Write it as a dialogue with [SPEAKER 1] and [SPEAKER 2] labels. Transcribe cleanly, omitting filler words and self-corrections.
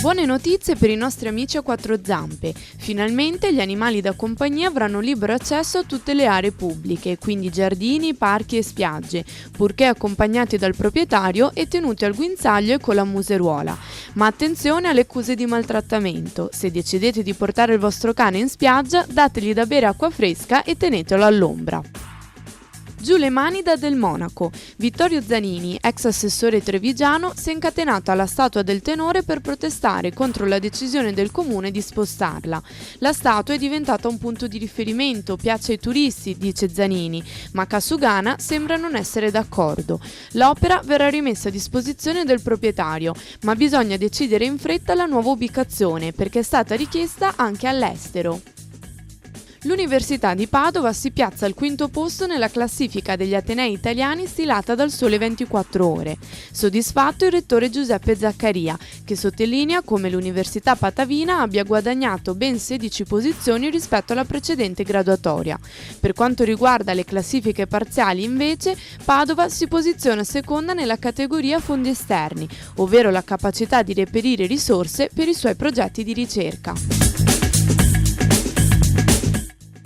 [SPEAKER 1] Buone notizie per i nostri amici a quattro zampe. Finalmente gli animali da compagnia avranno libero accesso a tutte le aree pubbliche, quindi giardini, parchi e spiagge, purché accompagnati dal proprietario e tenuti al guinzaglio e con la museruola. Ma attenzione alle accuse di maltrattamento. Se decidete di portare il vostro cane in spiaggia, dategli da bere acqua fresca e tenetelo all'ombra. Giù le mani da Del Monaco. Vittorio Zanini, ex assessore trevigiano, si è incatenato alla statua del tenore per protestare contro la decisione del comune di spostarla. La statua è diventata un punto di riferimento, piace ai turisti, dice Zanini, ma Casugana sembra non essere d'accordo. L'opera verrà rimessa a disposizione del proprietario, ma bisogna decidere in fretta la nuova ubicazione perché è stata richiesta anche all'estero. L'Università di Padova si piazza al quinto posto nella classifica degli atenei italiani stilata dal Sole 24 Ore. Soddisfatto il rettore Giuseppe Zaccaria, che sottolinea come l'Università Patavina abbia guadagnato ben 16 posizioni rispetto alla precedente graduatoria. Per quanto riguarda le classifiche parziali, invece, Padova si posiziona seconda nella categoria fondi esterni, ovvero la capacità di reperire risorse per i suoi progetti di ricerca.